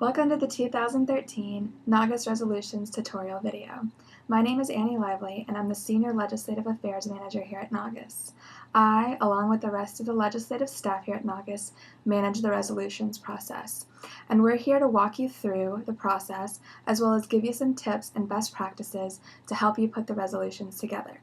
Welcome to the 2013 NGAUS Resolutions tutorial video. My name is Annie Lively, and I'm the Senior Legislative Affairs Manager here at NGAUS. I, along with the rest of the legislative staff here at NGAUS, manage the resolutions process. And we're here to walk you through the process, as well as give you some tips and best practices to help you put the resolutions together.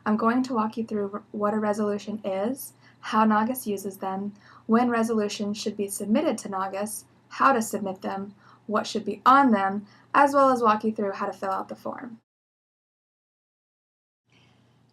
I'm going to walk you through what a resolution is, how NGAUS uses them, when resolutions should be submitted to NGAUS, how to submit them, what should be on them, as well as walk you through how to fill out the form.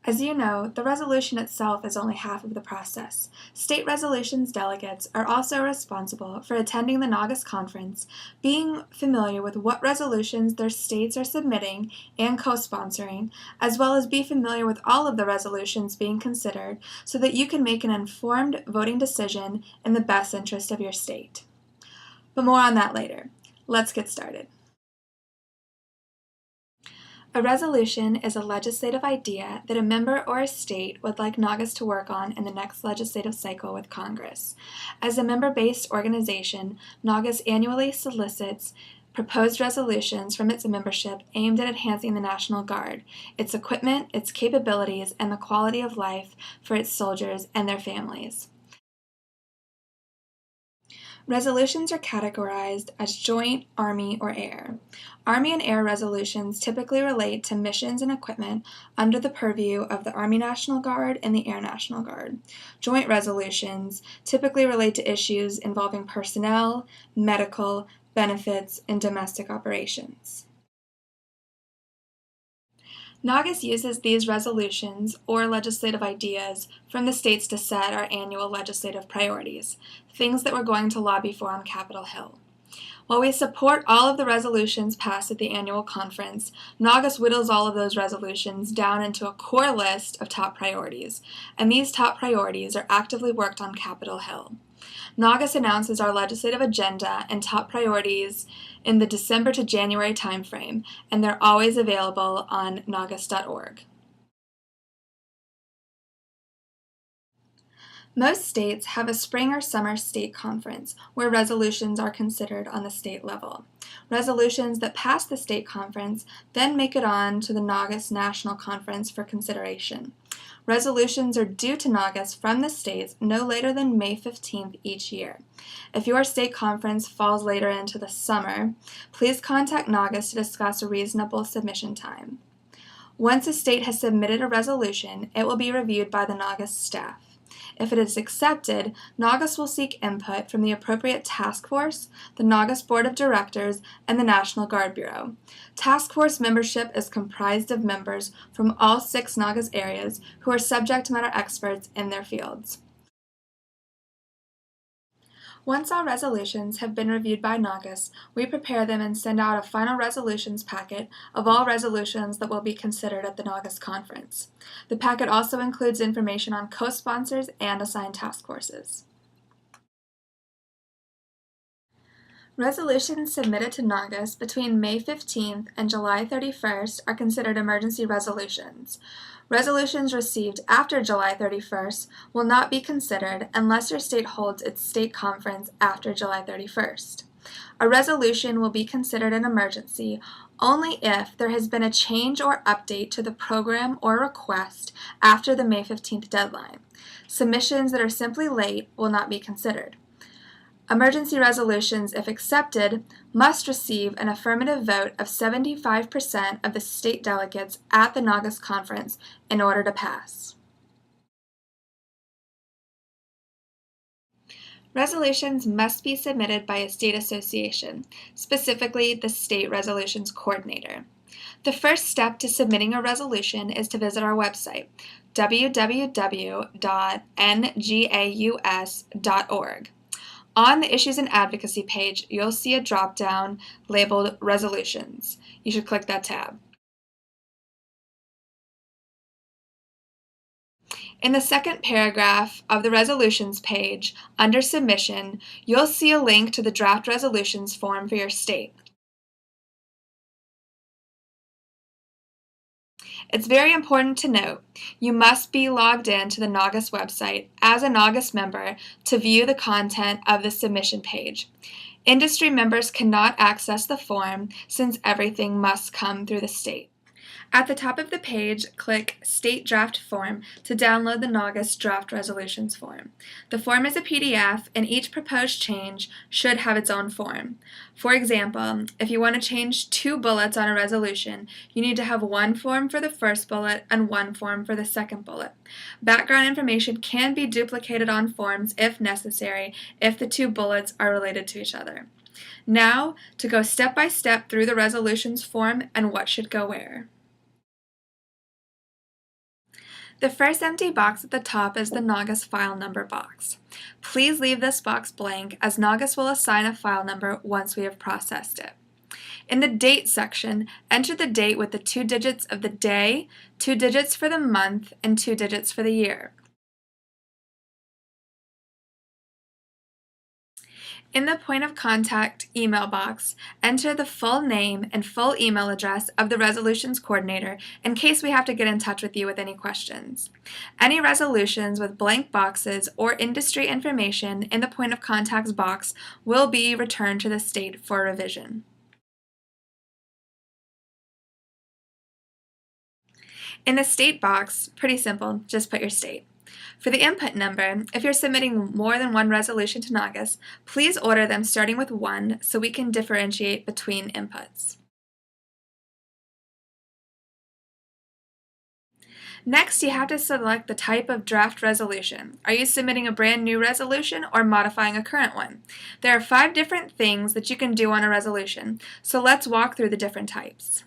As you know, the resolution itself is only half of the process. State resolutions delegates are also responsible for attending the NGAUS conference, being familiar with what resolutions their states are submitting and co-sponsoring, as well as be familiar with all of the resolutions being considered so that you can make an informed voting decision in the best interest of your state. But more on that later. Let's get started. A resolution is a legislative idea that a member or a state would like NGAUS to work on in the next legislative cycle with Congress. As a member-based organization, NGAUS annually solicits proposed resolutions from its membership aimed at enhancing the National Guard, its equipment, its capabilities, and the quality of life for its soldiers and their families. Resolutions are categorized as joint, Army, or Air. Army and Air resolutions typically relate to missions and equipment under the purview of the Army National Guard and the Air National Guard. Joint resolutions typically relate to issues involving personnel, medical, benefits, and domestic operations. NGAUS uses these resolutions, or legislative ideas, from the states to set our annual legislative priorities, things that we're going to lobby for on Capitol Hill. While we support all of the resolutions passed at the annual conference, NGAUS whittles all of those resolutions down into a core list of top priorities, and these top priorities are actively worked on Capitol Hill. NGAUS announces our legislative agenda and top priorities in the December to January timeframe, and they're always available on NGAUS.org. Most states have a spring or summer state conference where resolutions are considered on the state level. Resolutions that pass the state conference then make it on to the NGAUS National Conference for consideration. Resolutions are due to NGAUS from the states no later than May 15th each year. If your state conference falls later into the summer, please contact NGAUS to discuss a reasonable submission time. Once a state has submitted a resolution, it will be reviewed by the NGAUS staff. If it is accepted, NGAUS will seek input from the appropriate task force, the NGAUS Board of Directors, and the National Guard Bureau. Task force membership is comprised of members from all 6 NGAUS areas who are subject matter experts in their fields. Once all resolutions have been reviewed by NGAUS, we prepare them and send out a final resolutions packet of all resolutions that will be considered at the NGAUS conference. The packet also includes information on co-sponsors and assigned task forces. Resolutions submitted to NGAUS between May 15th and July 31st are considered emergency resolutions. Resolutions received after July 31st will not be considered unless your state holds its state conference after July 31st. A resolution will be considered an emergency only if there has been a change or update to the program or request after the May 15th deadline. Submissions that are simply late will not be considered. Emergency resolutions, if accepted, must receive an affirmative vote of 75% of the state delegates at the NGAUS conference in order to pass. Resolutions must be submitted by a state association, specifically the State Resolutions Coordinator. The first step to submitting a resolution is to visit our website, www.NGAUS.org. On the Issues and Advocacy page, you'll see a drop-down labeled Resolutions. You should click that tab. In the second paragraph of the Resolutions page, under Submission, you'll see a link to the draft resolutions form for your state. It's very important to note, you must be logged in to the NGAUS website as a NGAUS member to view the content of the submission page. Industry members cannot access the form since everything must come through the state. At the top of the page, click State Draft Form to download the NGAUS Draft Resolutions form. The form is a PDF, and each proposed change should have its own form. For example, if you want to change 2 bullets on a resolution, you need to have one form for the first bullet and one form for the second bullet. Background information can be duplicated on forms if necessary if the 2 bullets are related to each other. Now, to go step by step through the resolutions form and what should go where. The first empty box at the top is the NGAUS file number box. Please leave this box blank, as NGAUS will assign a file number once we have processed it. In the date section, enter the date with the 2 digits of the day, 2 digits for the month, and 2 digits for the year. In the point of contact email box, enter the full name and full email address of the resolutions coordinator in case we have to get in touch with you with any questions. Any resolutions with blank boxes or industry information in the point of contacts box will be returned to the state for revision. In the state box, pretty simple, just put your state. For the input number, if you're submitting more than one resolution to NGAUS, please order them starting with 1 so we can differentiate between inputs. Next, you have to select the type of draft resolution. Are you submitting a brand new resolution or modifying a current one? There are 5 different things that you can do on a resolution, so let's walk through the different types.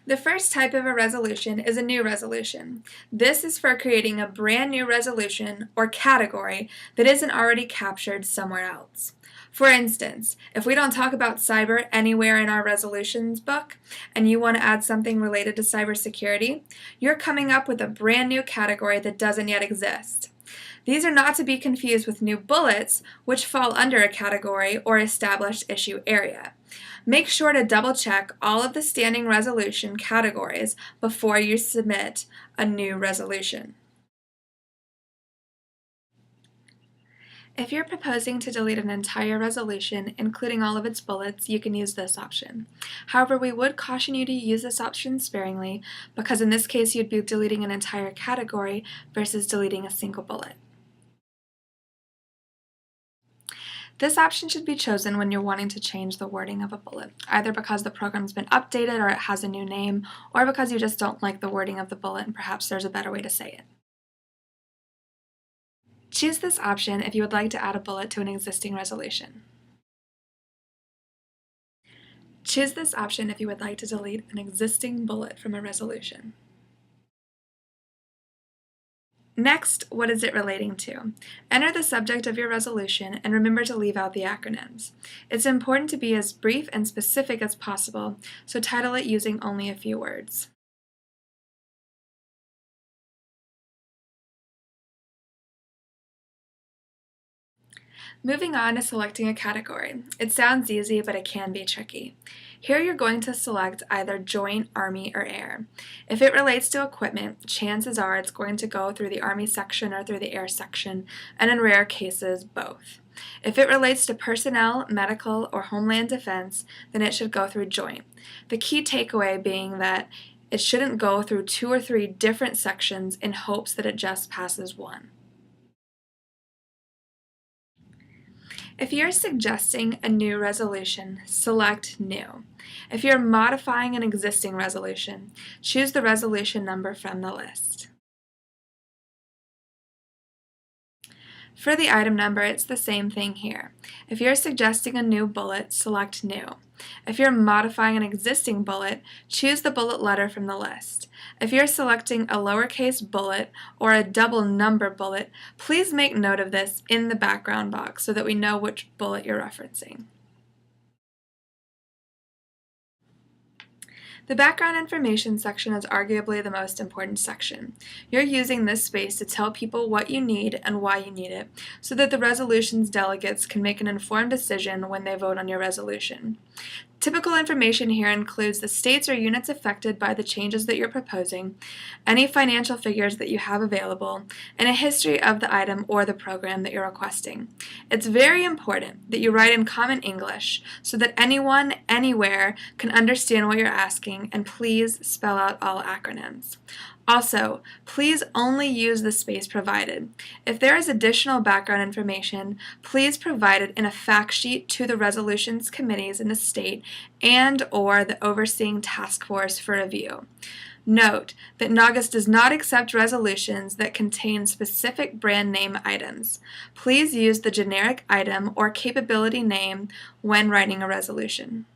The first type of a resolution is a new resolution. This is for creating a brand new resolution or category that isn't already captured somewhere else. For instance, if we don't talk about cyber anywhere in our resolutions book and you want to add something related to cybersecurity, you're coming up with a brand new category that doesn't yet exist. These are not to be confused with new bullets, which fall under a category or established issue area. Make sure to double-check all of the standing resolution categories before you submit a new resolution. If you're proposing to delete an entire resolution, including all of its bullets, you can use this option. However, we would caution you to use this option sparingly, because in this case you'd be deleting an entire category versus deleting a single bullet. This option should be chosen when you're wanting to change the wording of a bullet, either because the program's been updated or it has a new name, or because you just don't like the wording of the bullet and perhaps there's a better way to say it. Choose this option if you would like to add a bullet to an existing resolution. Choose this option if you would like to delete an existing bullet from a resolution. Next, what is it relating to? Enter the subject of your resolution and remember to leave out the acronyms. It's important to be as brief and specific as possible, so title it using only a few words. Moving on to selecting a category. It sounds easy, but it can be tricky. Here you're going to select either Joint, Army, or Air. If it relates to equipment, chances are it's going to go through the Army section or through the Air section, and in rare cases, both. If it relates to personnel, medical, or homeland defense, then it should go through Joint. The key takeaway being that it shouldn't go through 2 or 3 different sections in hopes that it just passes one. If you're suggesting a new resolution, select New. If you're modifying an existing resolution, choose the resolution number from the list. For the item number, it's the same thing here. If you're suggesting a new bullet, select New. If you're modifying an existing bullet, choose the bullet letter from the list. If you're selecting a lowercase bullet or a double number bullet, please make note of this in the background box so that we know which bullet you're referencing. The background information section is arguably the most important section. You're using this space to tell people what you need and why you need it, so that the resolution's delegates can make an informed decision when they vote on your resolution. Typical information here includes the states or units affected by the changes that you're proposing, any financial figures that you have available, and a history of the item or the program that you're requesting. It's very important that you write in common English so that anyone, anywhere can understand what you're asking, and please spell out all acronyms. Also, please only use the space provided. If there is additional background information, please provide it in a fact sheet to the resolutions committees in the state and/or the overseeing task force for review. Note that NGAUS does not accept resolutions that contain specific brand name items. Please use the generic item or capability name when writing a resolution.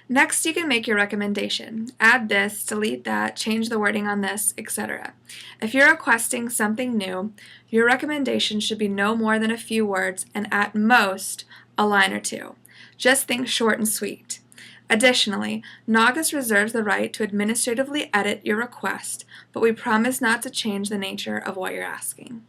Next, you can make your recommendation. Add this, delete that, change the wording on this, etc. If you're requesting something new, your recommendation should be no more than a few words and at most a line or two. Just think short and sweet. Additionally, NGAUS reserves the right to administratively edit your request, but we promise not to change the nature of what you're asking.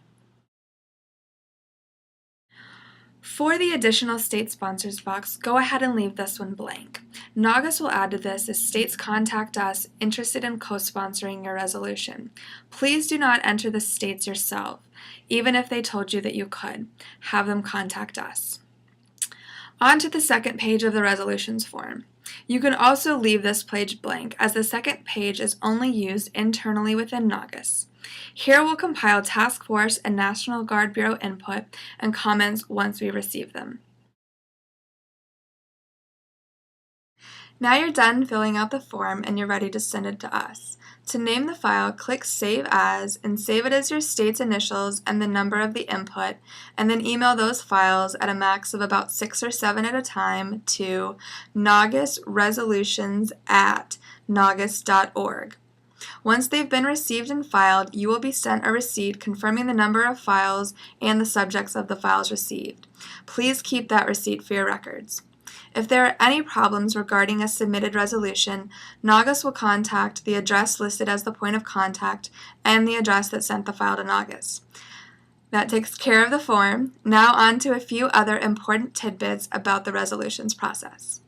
For the additional state sponsors box, go ahead and leave this one blank. NGAUS will add to this as states contact us interested in co-sponsoring your resolution. Please do not enter the states yourself, even if they told you that you could. Have them contact us. On to the second page of the resolutions form. You can also leave this page blank, as the second page is only used internally within NGAUS. Here we'll compile Task Force and National Guard Bureau input and comments once we receive them. Now you're done filling out the form and you're ready to send it to us. To name the file, click Save As and save it as your state's initials and the number of the input, and then email those files at a max of about 6 or 7 at a time to NGAUSresolutions@NGAUS.org. Once they've been received and filed, you will be sent a receipt confirming the number of files and the subjects of the files received. Please keep that receipt for your records. If there are any problems regarding a submitted resolution, NGAUS will contact the address listed as the point of contact and the address that sent the file to NGAUS. That takes care of the form. Now on to a few other important tidbits about the resolutions process.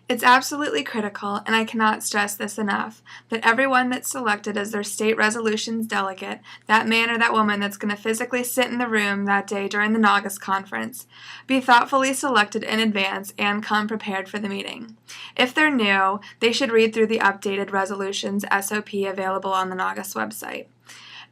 It's absolutely critical, and I cannot stress this enough, that everyone that's selected as their state resolutions delegate, that man or that woman that's going to physically sit in the room that day during the NGAUS conference, be thoughtfully selected in advance and come prepared for the meeting. If they're new, they should read through the updated resolutions SOP available on the NGAUS website.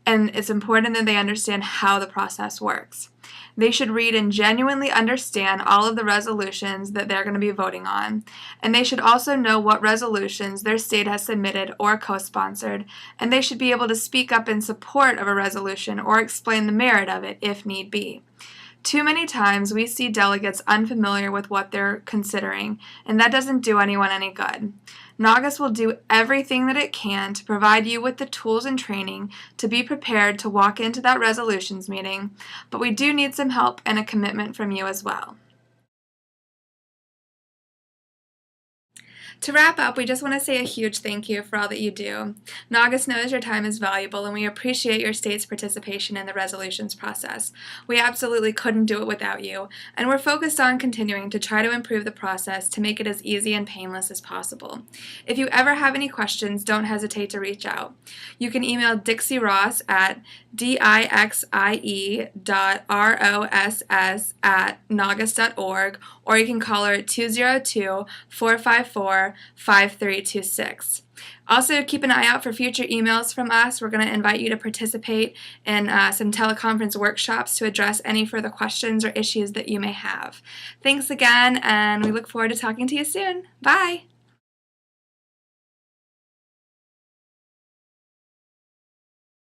And it's important that they understand how the process works. They should read and genuinely understand all of the resolutions that they're going to be voting on, and they should also know what resolutions their state has submitted or co-sponsored, and they should be able to speak up in support of a resolution or explain the merit of it if need be. Too many times we see delegates unfamiliar with what they're considering, and that doesn't do anyone any good. NGAUS will do everything that it can to provide you with the tools and training to be prepared to walk into that resolutions meeting, but we do need some help and a commitment from you as well. To wrap up, we just want to say a huge thank you for all that you do. NGAUS knows your time is valuable, and we appreciate your state's participation in the resolutions process. We absolutely couldn't do it without you, and we're focused on continuing to try to improve the process to make it as easy and painless as possible. If you ever have any questions, don't hesitate to reach out. You can email Dixie Ross at dixie.ross@NGAUS.org, or you can call her at 202-454-5326. Also, keep an eye out for future emails from us. We're going to invite you to participate in some teleconference workshops to address any further questions or issues that you may have. Thanks again, and we look forward to talking to you soon. Bye!